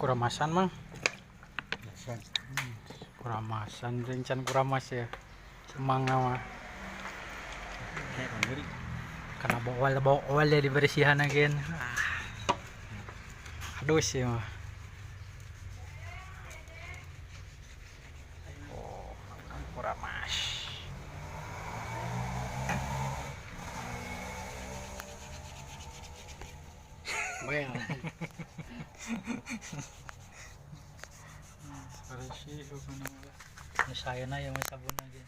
kuramasan mang. Masan. Kuramasan rincan kuramas ya. Semangga mah. Kayak mandiri. Karena bawal ya dibersihan again. Aduh sih mah. Oh, kuramas. Well. Bersih bukan apa. Saya na yang sabun aja.